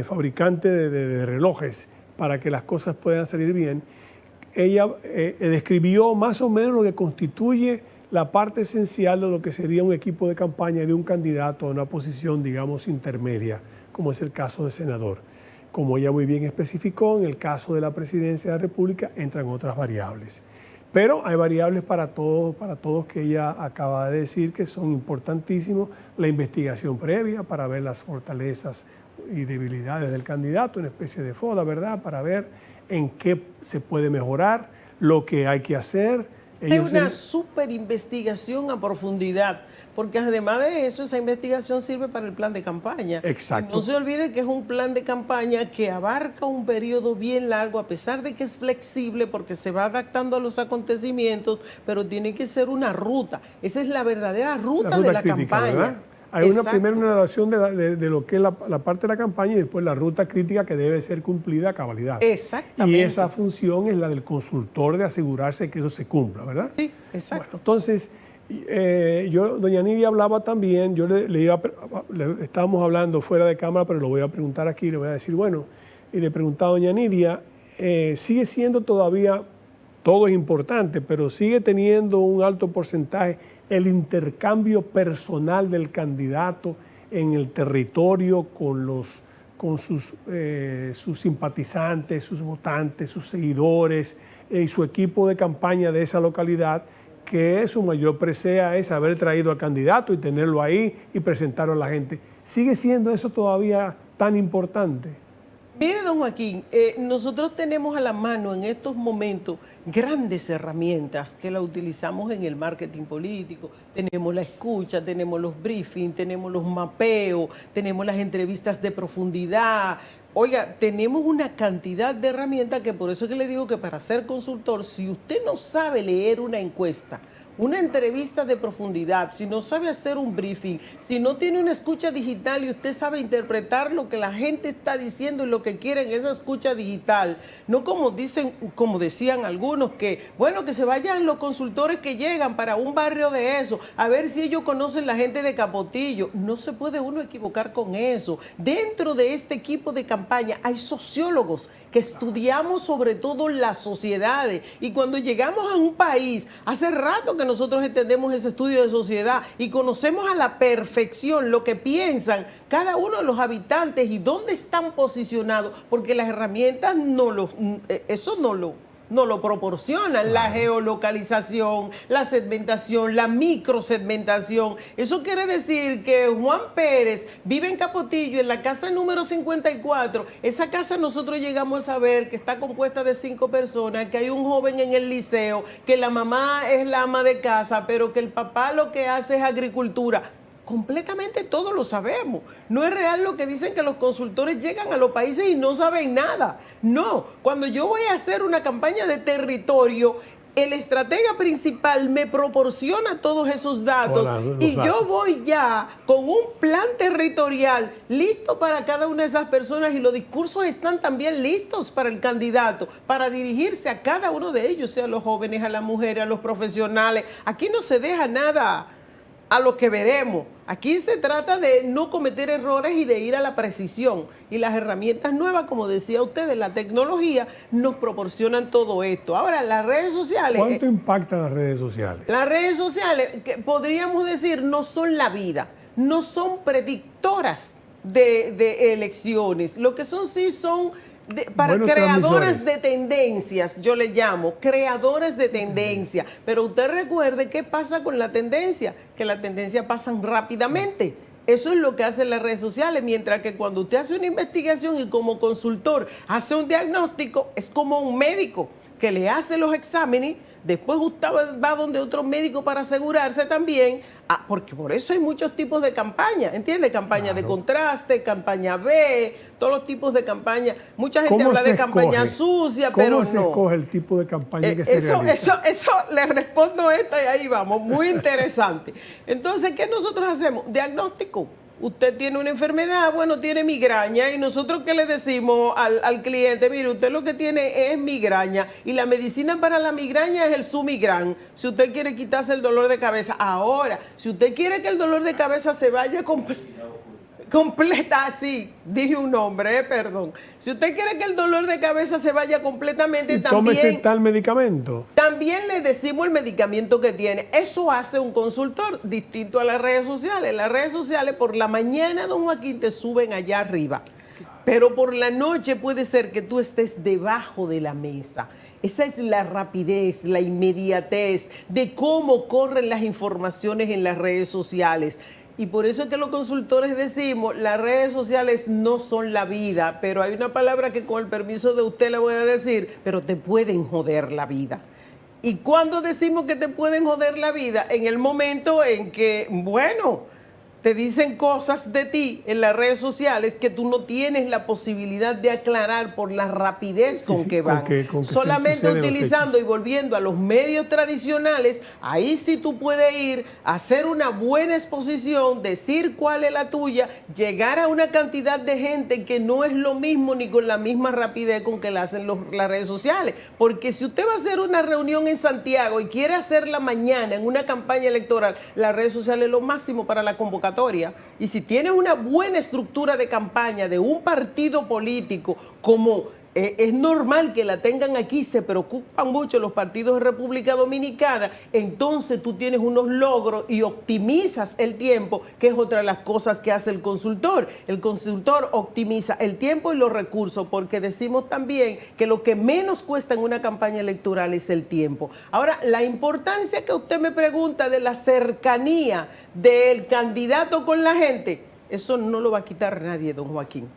fabricante de relojes para que las cosas puedan salir bien. Ella describió más o menos lo que constituye la parte esencial de lo que sería un equipo de campaña de un candidato a una posición, digamos, intermedia, como es el caso de senador. Como ella muy bien especificó, en el caso de la presidencia de la República entran otras variables. Pero hay variables para todos que ella acaba de decir que son importantísimos. La investigación previa para ver las fortalezas y debilidades del candidato, una especie de FODA, ¿verdad? Para ver en qué se puede mejorar, lo que hay que hacer. Es una súper investigación a profundidad, porque además de eso, esa investigación sirve para el plan de campaña. Exacto. Y no se olvide que es un plan de campaña que abarca un periodo bien largo, a pesar de que es flexible, porque se va adaptando a los acontecimientos, pero tiene que ser una ruta. Esa es la verdadera ruta de la crítica, campaña. ¿verdad? Hay primero una evaluación de lo que es la parte de la campaña y después la ruta crítica que debe ser cumplida a cabalidad. Exactamente. Y esa función es la del consultor de asegurarse que eso se cumpla, ¿verdad? Sí, exacto. Bueno, entonces, doña Nidia hablaba también, estábamos hablando fuera de cámara, pero lo voy a preguntar aquí, le voy a decir, bueno, y le preguntaba a doña Nidia, sigue siendo todavía, todo es importante, pero sigue teniendo un alto porcentaje el intercambio personal del candidato en el territorio con sus simpatizantes, sus votantes, sus seguidores y su equipo de campaña de esa localidad, que su mayor presea es haber traído al candidato y tenerlo ahí y presentarlo a la gente. ¿Sigue siendo eso todavía tan importante? Mire, don Joaquín, nosotros tenemos a la mano en estos momentos grandes herramientas que la utilizamos en el marketing político. Tenemos la escucha, tenemos los briefings, tenemos los mapeos, tenemos las entrevistas de profundidad. Oiga, tenemos una cantidad de herramientas que por eso es que le digo que para ser consultor, si usted no sabe leer una encuesta, una entrevista de profundidad, si no sabe hacer un briefing, si no tiene una escucha digital y usted sabe interpretar lo que la gente está diciendo y lo que quiere en esa escucha digital, no como decían algunos que, bueno, que se vayan los consultores que llegan para un barrio de eso, a ver si ellos conocen la gente de Capotillo. No se puede uno equivocar con eso. Dentro de este equipo de campaña hay sociólogos que estudiamos sobre todo las sociedades y cuando llegamos a un país, hace rato que que nosotros entendemos ese estudio de sociedad y conocemos a la perfección lo que piensan cada uno de los habitantes y dónde están posicionados, porque las herramientas no lo proporcionan, la geolocalización, la segmentación, la microsegmentación. Eso quiere decir que Juan Pérez vive en Capotillo, en la casa número 54. Esa casa nosotros llegamos a saber que está compuesta de 5 personas, que hay un joven en el liceo, que la mamá es la ama de casa, pero que el papá lo que hace es agricultura. Completamente todo lo sabemos. No es real lo que dicen que los consultores llegan a los países y no saben nada. No, cuando yo voy a hacer una campaña de territorio, el estratega principal me proporciona todos esos datos y yo voy ya con un plan territorial listo para cada una de esas personas y los discursos están también listos para el candidato, para dirigirse a cada uno de ellos, sea a los jóvenes, a las mujeres, a los profesionales. Aquí no se deja nada a lo que veremos. Aquí se trata de no cometer errores y de ir a la precisión. Y las herramientas nuevas, como decía usted, de la tecnología, nos proporcionan todo esto. Ahora, las redes sociales... ¿Cuánto impactan las redes sociales? Las redes sociales, que podríamos decir, no son la vida, no son predictoras de elecciones. Lo que son sí son... para creadores de tendencias, yo le llamo, creadores de tendencia. Pero usted recuerde qué pasa con la tendencia, que las tendencias pasan rápidamente. Eso es lo que hacen las redes sociales, mientras que cuando usted hace una investigación y como consultor hace un diagnóstico, es como un médico que le hace los exámenes, después usted va donde otro médico para asegurarse también, porque por eso hay muchos tipos de campaña, ¿entiende? Campaña de contraste, campaña B, todos los tipos de campaña. Mucha gente habla de campaña sucia, pero no. ¿Cómo se escoge el tipo de campaña que se realiza? Eso le respondo esta y ahí vamos, muy interesante. Entonces, ¿qué nosotros hacemos? Diagnóstico. Usted tiene una enfermedad, bueno, tiene migraña, y nosotros ¿qué le decimos al cliente? Mire, usted lo que tiene es migraña, y la medicina para la migraña es el Sumigran, si usted quiere quitarse el dolor de cabeza. Ahora, si usted quiere que el dolor de cabeza se vaya sí, dije un nombre, perdón. Si usted quiere que el dolor de cabeza se vaya completamente, tómese tal medicamento. También le decimos el medicamento que tiene. Eso hace un consultor, distinto a las redes sociales. Las redes sociales por la mañana, don Joaquín, te suben allá arriba. Pero por la noche puede ser que tú estés debajo de la mesa. Esa es la rapidez, la inmediatez de cómo corren las informaciones en las redes sociales. Y por eso es que los consultores decimos, las redes sociales no son la vida, pero hay una palabra que con el permiso de usted le voy a decir, pero te pueden joder la vida. ¿Y cuándo decimos que te pueden joder la vida? En el momento en que, bueno, te dicen cosas de ti en las redes sociales que tú no tienes la posibilidad de aclarar por la rapidez con que van. Solamente utilizando y volviendo a los medios tradicionales, ahí sí tú puedes ir a hacer una buena exposición, decir cuál es la tuya, llegar a una cantidad de gente que no es lo mismo ni con la misma rapidez con que la hacen las redes sociales. Porque si usted va a hacer una reunión en Santiago y quiere hacerla mañana en una campaña electoral, las redes sociales es lo máximo para la convocatoria. Y si tienes una buena estructura de campaña de un partido político, como es normal que la tengan aquí, se preocupan mucho los partidos de República Dominicana, entonces tú tienes unos logros y optimizas el tiempo, que es otra de las cosas que hace el consultor. El consultor optimiza el tiempo y los recursos, porque decimos también que lo que menos cuesta en una campaña electoral es el tiempo. Ahora, la importancia que usted me pregunta de la cercanía del candidato con la gente, eso no lo va a quitar nadie, don Joaquín.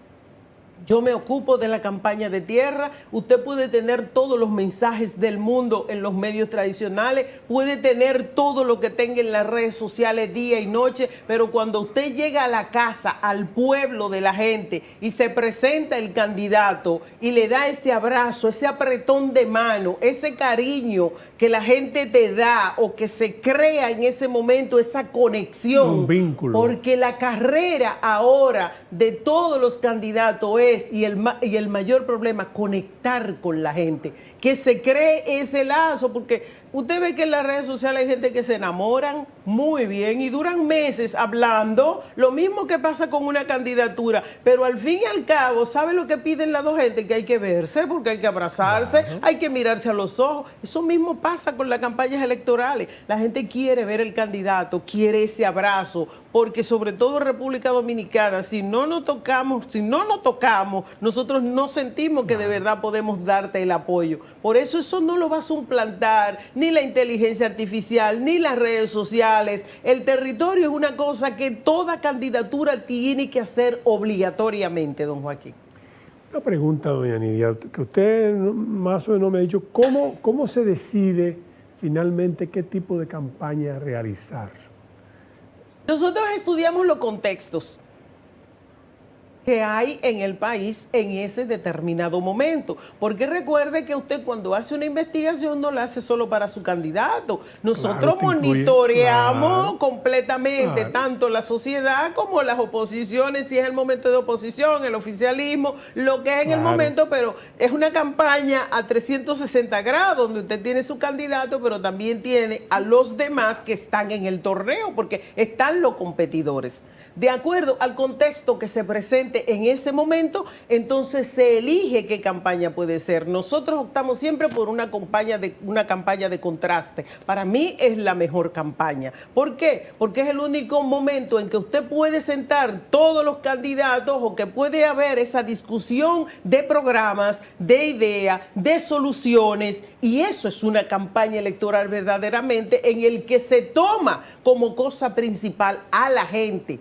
Yo me ocupo de la campaña de tierra. Usted puede tener todos los mensajes del mundo en los medios tradicionales, puede tener todo lo que tenga en las redes sociales día y noche, pero cuando usted llega a la casa, al pueblo de la gente y se presenta el candidato y le da ese abrazo, ese apretón de mano, ese cariño que la gente te da o que se crea en ese momento, esa conexión. Un vínculo. Porque la carrera ahora de todos los candidatos es, y el mayor problema, conectar con la gente, que se cree ese lazo, porque usted ve que en las redes sociales hay gente que se enamoran muy bien y duran meses hablando, lo mismo que pasa con una candidatura, pero al fin y al cabo, ¿sabe lo que piden las dos gente? Que hay que verse, porque hay que abrazarse, hay que mirarse a los ojos. Eso mismo pasa con las campañas electorales. La gente quiere ver el candidato, quiere ese abrazo, porque sobre todo en República Dominicana, si no nos tocamos, nosotros no sentimos que de verdad podemos darte el apoyo. Por eso no lo va a suplantar ni la inteligencia artificial, ni las redes sociales. El territorio es una cosa que toda candidatura tiene que hacer obligatoriamente, don Joaquín. Una pregunta, doña Nidia, que usted más o menos me ha dicho, ¿cómo se decide finalmente qué tipo de campaña realizar? Nosotros estudiamos los contextos que hay en el país en ese determinado momento. Porque recuerde que usted cuando hace una investigación no la hace solo para su candidato. Nosotros monitoreamos completamente tanto la sociedad como las oposiciones, si es el momento de oposición, el oficialismo, lo que es en el momento, pero es una campaña a 360 grados donde usted tiene su candidato, pero también tiene a los demás que están en el torneo, porque están los competidores. De acuerdo al contexto que se presente en ese momento, entonces se elige qué campaña puede ser. Nosotros optamos siempre por una campaña de contraste. Para mí es la mejor campaña. ¿Por qué? Porque es el único momento en que usted puede sentar todos los candidatos o que puede haber esa discusión de programas, de ideas, de soluciones, y eso es una campaña electoral verdaderamente en el que se toma como cosa principal a la gente.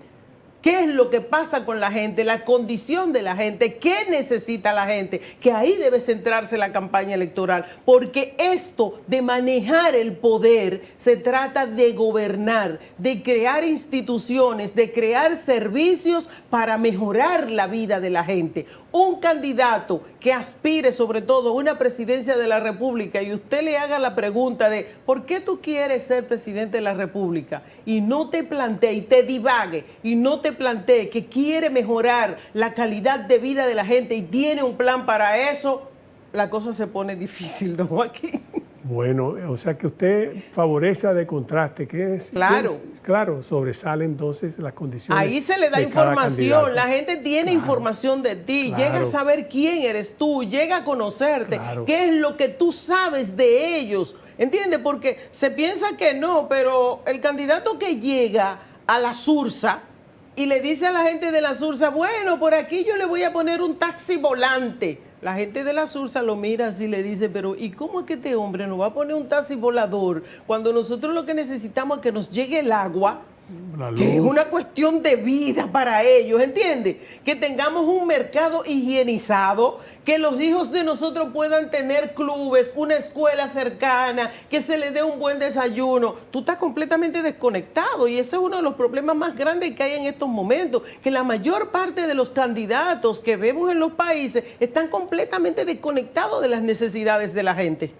¿Qué es lo que pasa con la gente? La condición de la gente, ¿qué necesita la gente? Que ahí debe centrarse la campaña electoral, porque esto de manejar el poder se trata de gobernar, de crear instituciones, de crear servicios para mejorar la vida de la gente. Un candidato que aspire sobre todo a una presidencia de la República y usted le haga la pregunta de ¿por qué tú quieres ser presidente de la República? Y no te plantee y te divague y no te plantee que quiere mejorar la calidad de vida de la gente y tiene un plan para eso, la cosa se pone difícil, don Joaquín. Bueno, o sea que usted favorece la de contraste, que es... Claro. Claro, sobresale entonces las condiciones. Ahí se le da información, la gente tiene información de ti, llega a saber quién eres tú, llega a conocerte, qué es lo que tú sabes de ellos, ¿entiendes? Porque se piensa que no, pero el candidato que llega a la Sursa y le dice a la gente de la Sursa, bueno, por aquí yo le voy a poner un taxi volante. La gente de la Sursa lo mira así y le dice, pero ¿y cómo es que este hombre nos va a poner un taxi volador cuando nosotros lo que necesitamos es que nos llegue el agua? Que es una cuestión de vida para ellos, ¿entiendes? Que tengamos un mercado higienizado, que los hijos de nosotros puedan tener clubes, una escuela cercana, que se les dé un buen desayuno. Tú estás completamente desconectado y ese es uno de los problemas más grandes que hay en estos momentos, que la mayor parte de los candidatos que vemos en los países están completamente desconectados de las necesidades de la gente.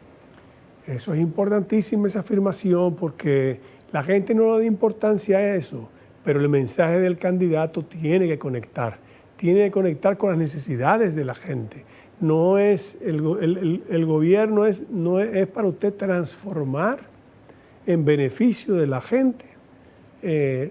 Eso es importantísima esa afirmación porque la gente no le da importancia a eso, pero el mensaje del candidato tiene que conectar con las necesidades de la gente. No es el gobierno no es para usted transformar en beneficio de la gente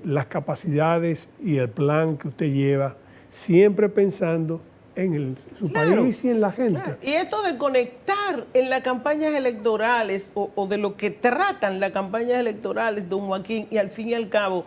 las capacidades y el plan que usted lleva, siempre pensando en su país y en la gente. Claro. Y esto de conectar en las campañas electorales o de lo que tratan las campañas electorales, don Joaquín, y al fin y al cabo,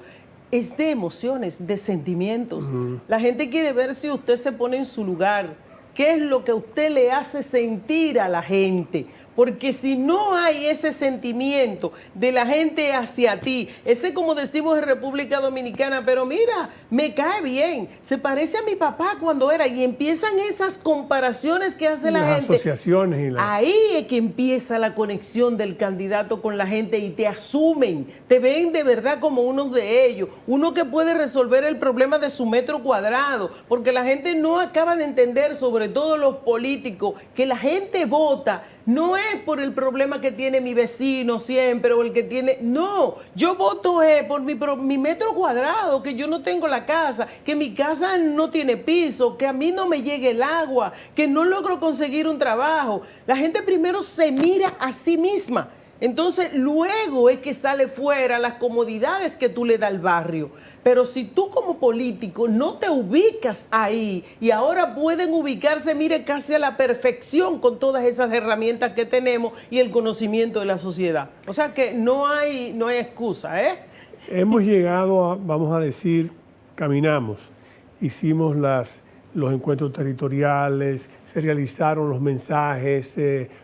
es de emociones, de sentimientos. La gente quiere ver si usted se pone en su lugar, qué es lo que usted le hace sentir a la gente. Porque si no hay ese sentimiento de la gente hacia ti, ese como decimos en República Dominicana, pero mira, me cae bien, se parece a mi papá cuando era, y empiezan esas comparaciones que hace la gente. Asociaciones. Ahí es que empieza la conexión del candidato con la gente y te asumen, te ven de verdad como uno de ellos, uno que puede resolver el problema de su metro cuadrado, porque la gente no acaba de entender, sobre todo los políticos, que la gente vota no es es por el problema que tiene mi vecino siempre o el que tiene... No, yo voto por mi metro cuadrado, que yo no tengo la casa, que mi casa no tiene piso, que a mí no me llegue el agua, que no logro conseguir un trabajo. La gente primero se mira a sí misma. Entonces, luego es que sale fuera las comodidades que tú le das al barrio. Pero si tú como político no te ubicas ahí, y ahora pueden ubicarse, mire, casi a la perfección con todas esas herramientas que tenemos y el conocimiento de la sociedad. O sea que no hay excusa, ¿eh? Hemos llegado a, vamos a decir, caminamos, hicimos los encuentros territoriales, se realizaron los mensajes,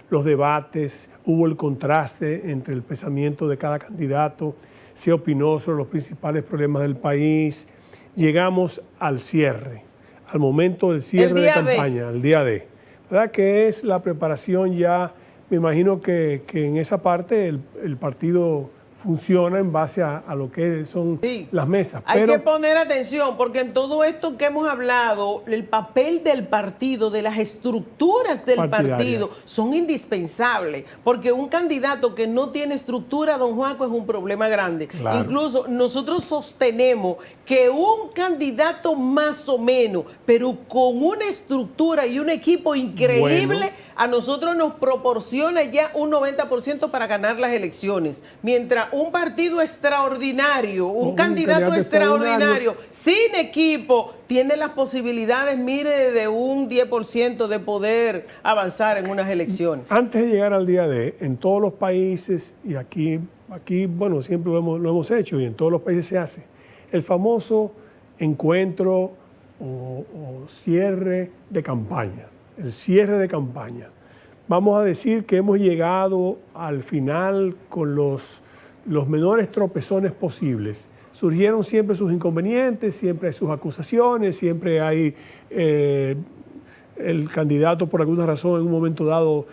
los debates, hubo el contraste entre el pensamiento de cada candidato, se opinó sobre los principales problemas del país, llegamos al cierre, al momento del cierre de campaña, el día D. ¿Verdad? Que es la preparación ya, me imagino que en esa parte el partido funciona en base a lo que son las mesas. Hay que poner atención, porque en todo esto que hemos hablado, el papel del partido, de las estructuras del partido, son indispensables, porque un candidato que no tiene estructura, don Juaco, es un problema grande. Claro. Incluso nosotros sostenemos que un candidato más o menos, pero con una estructura y un equipo increíble, a nosotros nos proporciona ya un 90% para ganar las elecciones. Mientras un partido extraordinario, un candidato extraordinario, sin equipo, tiene las posibilidades, mire, de un 10% de poder avanzar en unas elecciones. Antes de llegar al día D, en todos los países, y aquí bueno, siempre lo hemos hecho, y en todos los países se hace, el famoso encuentro o cierre de campaña. El cierre de campaña. Vamos a decir que hemos llegado al final con los menores tropezones posibles. Surgieron siempre sus inconvenientes, siempre hay sus acusaciones, siempre hay el candidato por alguna razón en un momento dado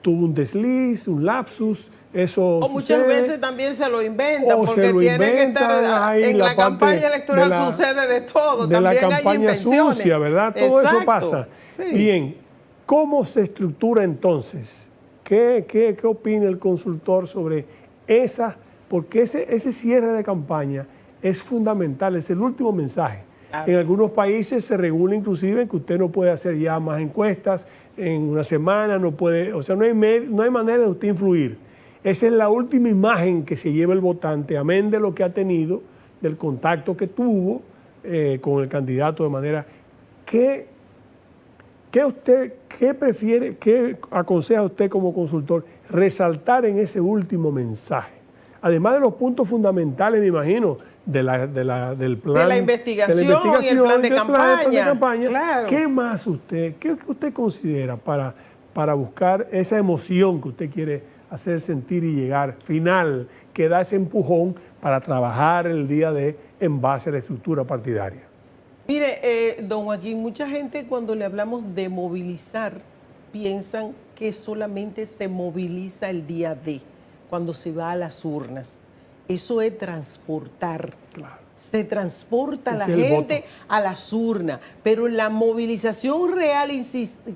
tuvo un desliz, un lapsus. Eso o muchas veces también se lo inventan, porque tiene que estar en la campaña electoral, sucede de todo. De también la campaña sucia, ¿verdad? Todo eso pasa. Sí. Bien, ¿cómo se estructura entonces? ¿Qué opina el consultor sobre esa? Porque ese cierre de campaña es fundamental, es el último mensaje. Claro. En algunos países se regula inclusive que usted no puede hacer ya más encuestas en una semana, no puede, o sea, no hay manera de usted influir. Esa es la última imagen que se lleva el votante, amén de lo que ha tenido, del contacto que tuvo con el candidato de manera. ¿Qué prefiere, qué aconseja usted como consultor resaltar en ese último mensaje? Además de los puntos fundamentales, me imagino, del plan. De la investigación y el plan de campaña. Claro. ¿Qué más qué usted considera para buscar esa emoción que usted quiere hacer sentir y llegar final, que da ese empujón para trabajar el día D en base a la estructura partidaria? Mire, don Joaquín, mucha gente cuando le hablamos de movilizar, piensan que solamente se moviliza el día D, cuando se va a las urnas. Eso es transportar. Claro. Se transporta la gente a las urnas, pero la movilización real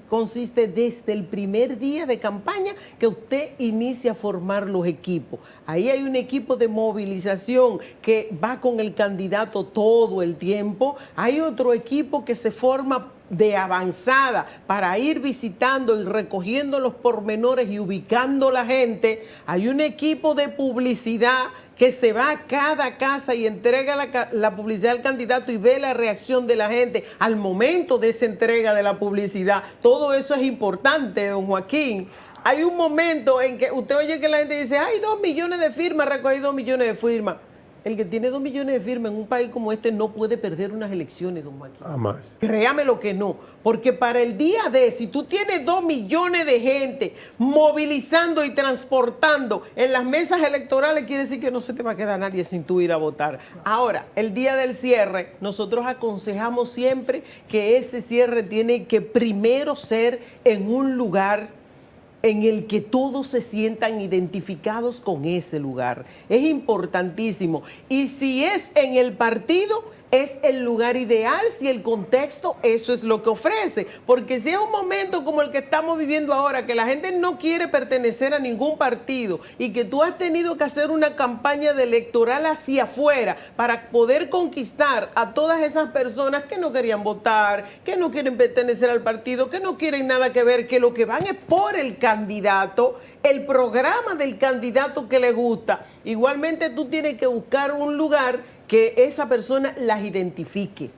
consiste desde el primer día de campaña que usted inicia a formar los equipos. Ahí hay un equipo de movilización que va con el candidato todo el tiempo. Hay otro equipo que se forma de avanzada para ir visitando y recogiendo los pormenores y ubicando la gente. Hay un equipo de publicidad que se va a cada casa y entrega la publicidad al candidato y ve la reacción de la gente al momento de esa entrega de la publicidad. Todo eso es importante, don Joaquín. Hay un momento en que usted oye que la gente dice, hay 2 millones de firmas, recogí 2 millones de firmas. El que tiene 2 millones de firmas en un país como este no puede perder unas elecciones, don Joaquín. Jamás. Créame lo que no. Porque para el día D, si tú tienes 2 millones de gente movilizando y transportando en las mesas electorales, quiere decir que no se te va a quedar nadie sin tú ir a votar. Ahora, el día del cierre, nosotros aconsejamos siempre que ese cierre tiene que primero ser en un lugar en el que todos se sientan identificados con ese lugar. Es importantísimo. Y si es en el partido, es el lugar ideal si el contexto eso es lo que ofrece. Porque si es un momento como el que estamos viviendo ahora, que la gente no quiere pertenecer a ningún partido y que tú has tenido que hacer una campaña electoral hacia afuera para poder conquistar a todas esas personas que no querían votar, que no quieren pertenecer al partido, que no quieren nada que ver, que lo que van es por el candidato, el programa del candidato que le gusta. Igualmente tú tienes que buscar un lugar que esa persona las identifique.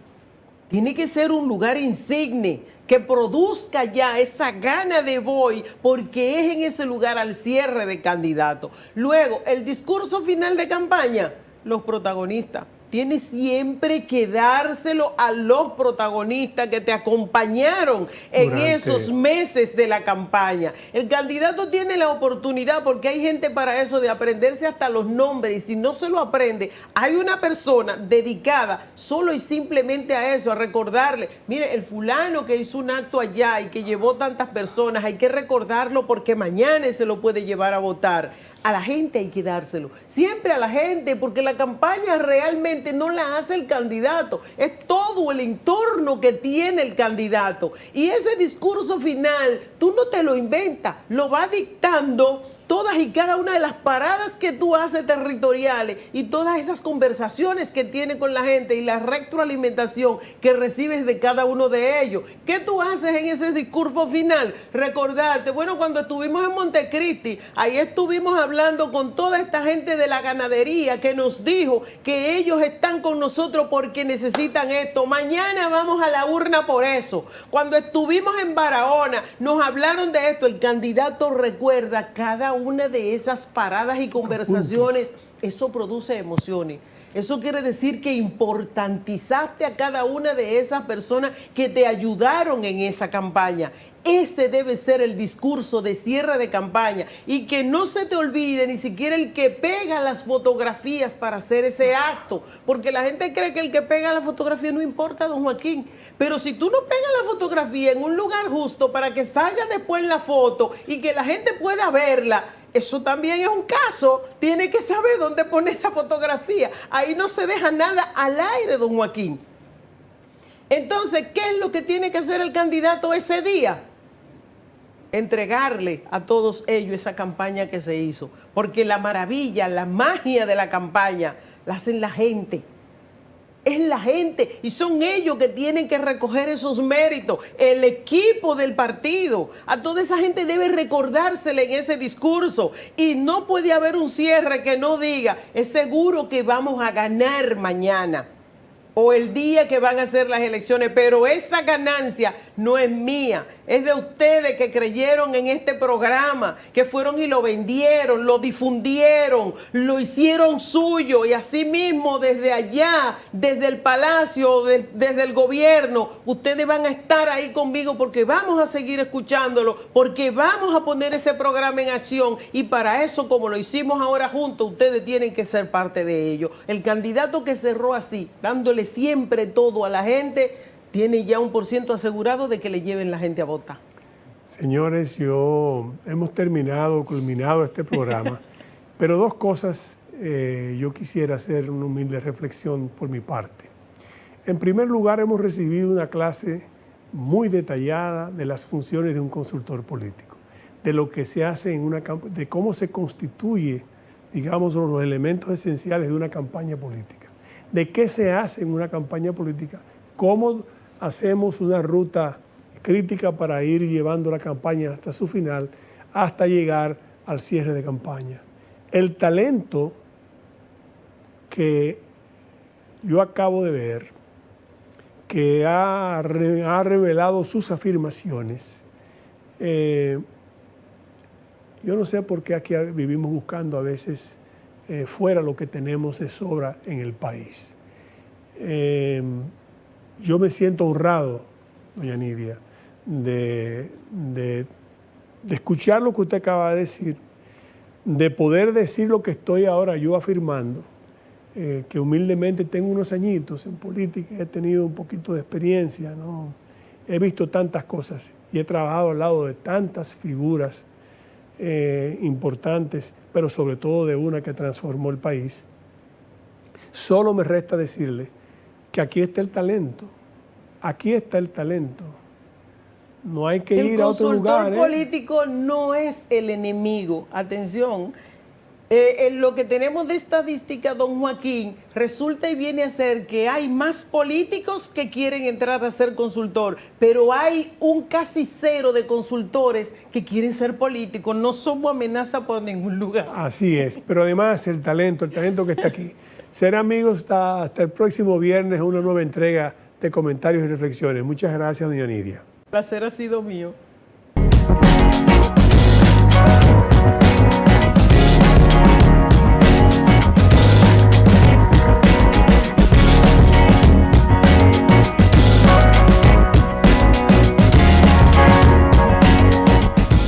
Tiene que ser un lugar insigne, que produzca ya esa gana de voy, porque es en ese lugar al cierre de candidato. Luego, el discurso final de campaña, los protagonistas. Tienes siempre que dárselo a los protagonistas que te acompañaron en esos meses de la campaña. El candidato tiene la oportunidad, porque hay gente para eso, de aprenderse hasta los nombres, y si no se lo aprende, hay una persona dedicada solo y simplemente a eso, a recordarle, mire, el fulano que hizo un acto allá y que llevó tantas personas, hay que recordarlo porque mañana se lo puede llevar a votar. A la gente hay que dárselo, siempre a la gente, porque la campaña realmente no la hace el candidato, es todo el entorno que tiene el candidato. Y ese discurso final, tú no te lo inventas, lo va dictando todas y cada una de las paradas que tú haces territoriales y todas esas conversaciones que tienes con la gente y la retroalimentación que recibes de cada uno de ellos. ¿Qué tú haces en ese discurso final? Recordarte, bueno, cuando estuvimos en Montecristi, ahí estuvimos hablando con toda esta gente de la ganadería que nos dijo que ellos están con nosotros porque necesitan esto. Mañana vamos a la urna por eso. Cuando estuvimos en Barahona, nos hablaron de esto. El candidato recuerda cada una de esas paradas y conversaciones. Eso produce emociones. Eso quiere decir que importantizaste a cada una de esas personas que te ayudaron en esa campaña. Ese debe ser el discurso de cierre de campaña, y que no se te olvide ni siquiera el que pega las fotografías para hacer ese acto, porque la gente cree que el que pega la fotografía no importa, don Joaquín, pero si tú no pegas la fotografía en un lugar justo para que salga después en la foto y que la gente pueda verla, eso también es un caso. Tiene que saber dónde pone esa fotografía. Ahí no se deja nada al aire, don Joaquín. Entonces, ¿qué es lo que tiene que hacer el candidato ese día? Entregarle a todos ellos esa campaña que se hizo. Porque la maravilla, la magia de la campaña la hacen la gente. Es la gente, y son ellos que tienen que recoger esos méritos, el equipo del partido. A toda esa gente debe recordársele en ese discurso, y no puede haber un cierre que no diga, es seguro que vamos a ganar mañana o el día que van a hacer las elecciones, pero esa ganancia no es mía, es de ustedes que creyeron en este programa, que fueron y lo vendieron, lo difundieron, lo hicieron suyo, y así mismo desde allá, desde el palacio, desde el gobierno, ustedes van a estar ahí conmigo, porque vamos a seguir escuchándolo, porque vamos a poner ese programa en acción, y para eso, como lo hicimos ahora juntos, ustedes tienen que ser parte de ello. El candidato que cerró así, dándole siempre todo a la gente, tiene ya un % asegurado de que le lleven la gente a votar. Señores, hemos culminado este programa, pero dos cosas yo quisiera hacer una humilde reflexión por mi parte. En primer lugar, hemos recibido una clase muy detallada de las funciones de un consultor político, de lo que se hace en de cómo se constituye, digamos, los elementos esenciales de una campaña política, de qué se hace en una campaña política, cómo hacemos una ruta crítica para ir llevando la campaña hasta su final, hasta llegar al cierre de campaña. El talento que yo acabo de ver, que ha revelado sus afirmaciones, yo no sé por qué aquí vivimos buscando a veces fuera lo que tenemos de sobra en el país. Yo me siento honrado, doña Nidia, de escuchar lo que usted acaba de decir, de poder decir lo que estoy ahora yo afirmando, que humildemente tengo unos añitos en política, he tenido un poquito de experiencia, ¿no? He visto tantas cosas y he trabajado al lado de tantas figuras importantes, pero sobre todo de una que transformó el país. Solo me resta decirle que aquí está el talento. Aquí está el talento. No hay que ir a otro lugar. El consultor político no es el enemigo. Atención. Lo que tenemos de estadística, don Joaquín, resulta y viene a ser que hay más políticos que quieren entrar a ser consultor, pero hay un casi cero de consultores que quieren ser políticos. No somos amenaza por ningún lugar. Así es, pero además el talento que está aquí. Ser amigos hasta el próximo viernes, una nueva entrega de comentarios y reflexiones. Muchas gracias, doña Nidia. El placer ha sido mío.